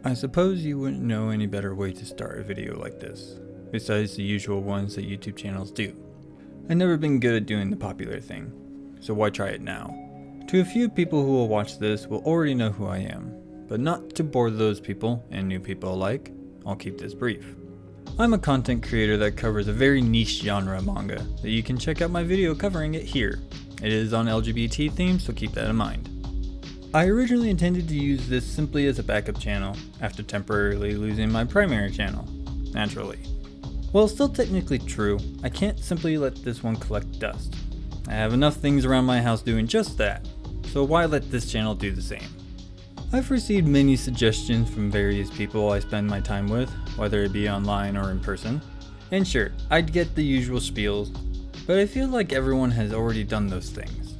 I suppose you wouldn't know any better way to start a video like this, besides the usual ones that YouTube channels do. I've never been good at doing the popular thing, so why try it now? To a few people who will watch this will already know who I am, but not to bore those people, and new people alike, I'll keep this brief. I'm a content creator that covers a very niche genre of manga that you can check out my video covering it here. It is on LGBT themes, so keep that in mind. I originally intended to use this simply as a backup channel after temporarily losing my primary channel, naturally. While still technically true, I can't simply let this one collect dust. I have enough things around my house doing just that, so why let this channel do the same? I've received many suggestions from various people I spend my time with, whether it be online or in person. And sure, I'd get the usual spiels, but I feel like everyone has already done those things.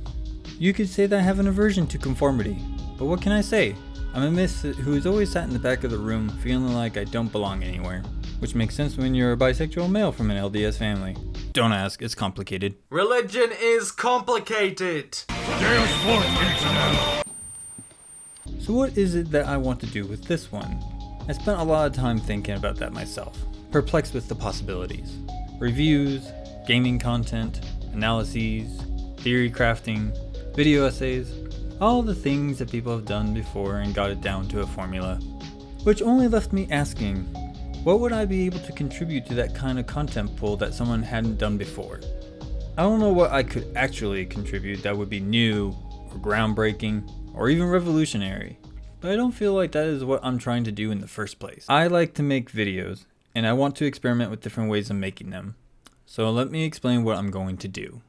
You could say that I have an aversion to conformity, but what can I say? I'm a misfit who's always sat in the back of the room feeling like I don't belong anywhere, which makes sense when you're a bisexual male from an LDS family. Don't ask, it's complicated. Religion is complicated! So what is it that I want to do with this one? I spent a lot of time thinking about that myself, perplexed with the possibilities. Reviews, gaming content, analyses, theory crafting, video essays, all the things that people have done before and got it down to a formula. Which only left me asking, what would I be able to contribute to that kind of content pool that someone hadn't done before? I don't know what I could actually contribute that would be new, or groundbreaking, or even revolutionary, but I don't feel like that is what I'm trying to do in the first place. I like to make videos, and I want to experiment with different ways of making them. So let me explain what I'm going to do.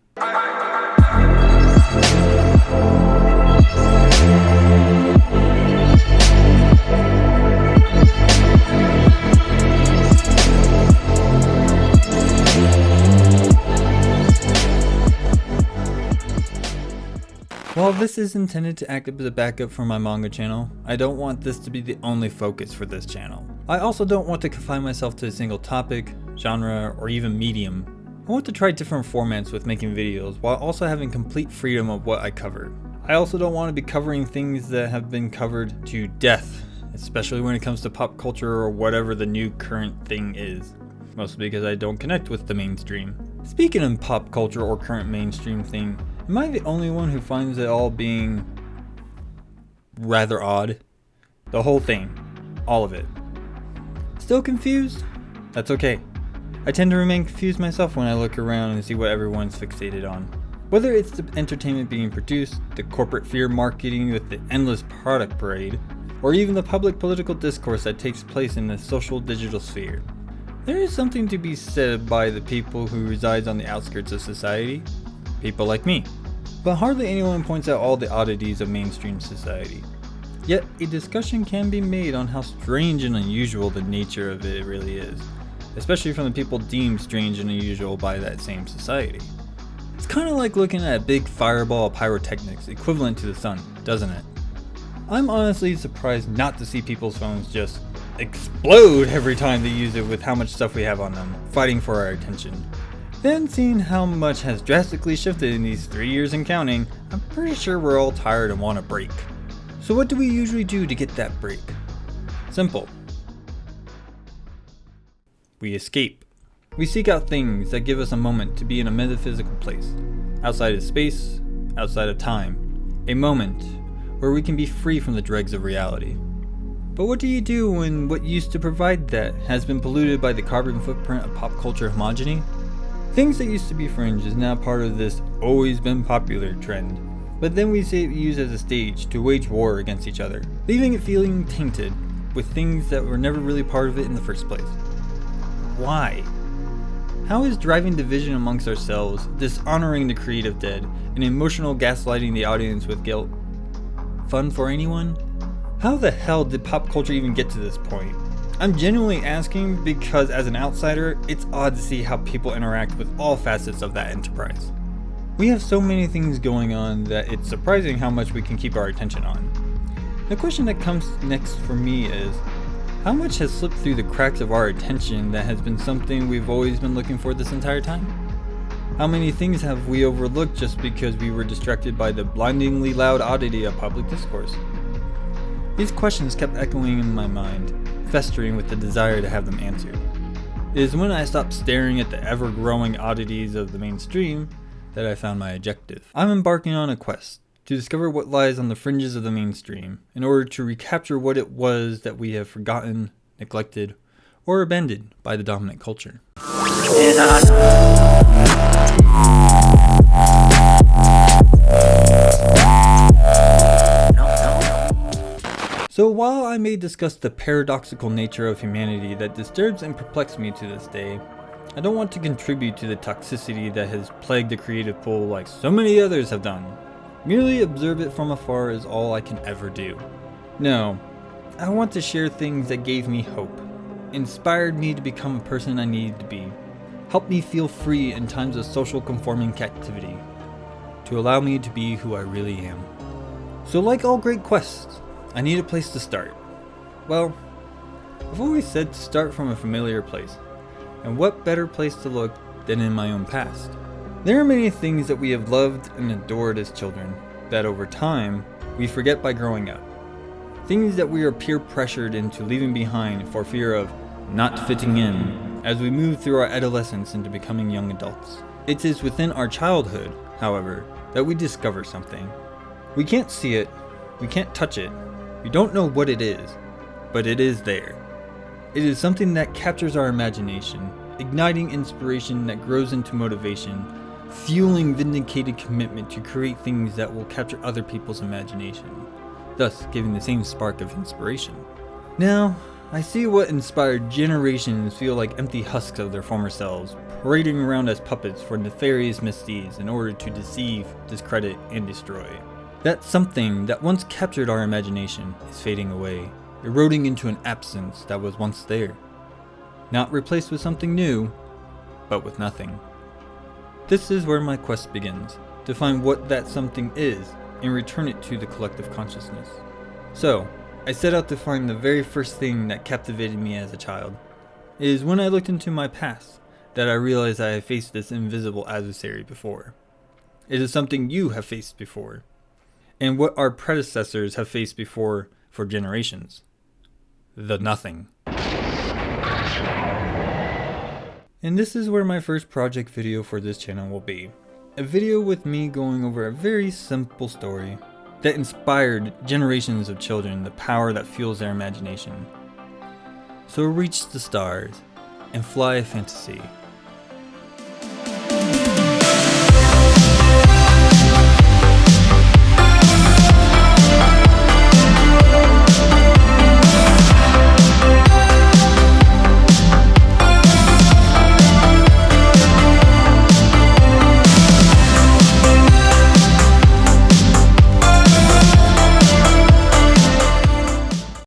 While this is intended to act as a backup for my manga channel, I don't want this to be the only focus for this channel. I also don't want to confine myself to a single topic, genre, or even medium. I want to try different formats with making videos while also having complete freedom of what I cover. I also don't want to be covering things that have been covered to death, especially when it comes to pop culture or whatever the new current thing is. Mostly because I don't connect with the mainstream. Speaking of pop culture or current mainstream thing, am I the only one who finds it all being rather odd? The whole thing. All of it. Still confused? That's okay. I tend to remain confused myself when I look around and see what everyone's fixated on. Whether it's the entertainment being produced, the corporate fear marketing with the endless product parade, or even the public political discourse that takes place in the social digital sphere. There is something to be said by the people who reside on the outskirts of society. People like me. But hardly anyone points out all the oddities of mainstream society. Yet, a discussion can be made on how strange and unusual the nature of it really is, especially from the people deemed strange and unusual by that same society. It's kind of like looking at a big fireball of pyrotechnics equivalent to the sun, doesn't it? I'm honestly surprised not to see people's phones just explode every time they use it with how much stuff we have on them, fighting for our attention. Then seeing how much has drastically shifted in these 3 years and counting, I'm pretty sure we're all tired and want a break. So what do we usually do to get that break? Simple. We escape. We seek out things that give us a moment to be in a metaphysical place, outside of space, outside of time, a moment where we can be free from the dregs of reality. But what do you do when what used to provide that has been polluted by the carbon footprint of pop culture homogeny? Things that used to be fringe is now part of this always been popular trend, but then we see it used as a stage to wage war against each other, leaving it feeling tainted with things that were never really part of it in the first place. Why? How is driving division amongst ourselves, dishonoring the creative dead, and emotional gaslighting the audience with guilt fun for anyone? How the hell did pop culture even get to this point? I'm genuinely asking because as an outsider, it's odd to see how people interact with all facets of that enterprise. We have so many things going on that it's surprising how much we can keep our attention on. The question that comes next for me is, how much has slipped through the cracks of our attention that has been something we've always been looking for this entire time? How many things have we overlooked just because we were distracted by the blindingly loud oddity of public discourse? These questions kept echoing in my mind, festering with the desire to have them answered. It is when I stopped staring at the ever-growing oddities of the mainstream that I found my objective. I'm embarking on a quest to discover what lies on the fringes of the mainstream in order to recapture what it was that we have forgotten, neglected, or abandoned by the dominant culture. So while I may discuss the paradoxical nature of humanity that disturbs and perplexes me to this day, I don't want to contribute to the toxicity that has plagued the creative pool like so many others have done. Merely observe it from afar is all I can ever do. No, I want to share things that gave me hope, inspired me to become a person I needed to be, helped me feel free in times of social conforming captivity, to allow me to be who I really am. So like all great quests, I need a place to start. Well, I've always said to start from a familiar place, and what better place to look than in my own past? There are many things that we have loved and adored as children that over time we forget by growing up. Things that we are peer pressured into leaving behind for fear of not fitting in as we move through our adolescence into becoming young adults. It is within our childhood, however, that we discover something. We can't see it, we can't touch it, we don't know what it is, but it is there. It is something that captures our imagination, igniting inspiration that grows into motivation, fueling vindicated commitment to create things that will capture other people's imagination, thus giving the same spark of inspiration. Now, I see what inspired generations feel like empty husks of their former selves, parading around as puppets for nefarious misdeeds in order to deceive, discredit, and destroy. That something that once captured our imagination is fading away, eroding into an absence that was once there. Not replaced with something new, but with nothing. This is where my quest begins, to find what that something is and return it to the collective consciousness. So, I set out to find the very first thing that captivated me as a child. It is when I looked into my past that I realized I have faced this invisible adversary before. It is something you have faced before, and what our predecessors have faced before for generations. The nothing. And this is where my first project video for this channel will be. A video with me going over a very simple story that inspired generations of children the power that fuels their imagination. So reach the stars and fly a fantasy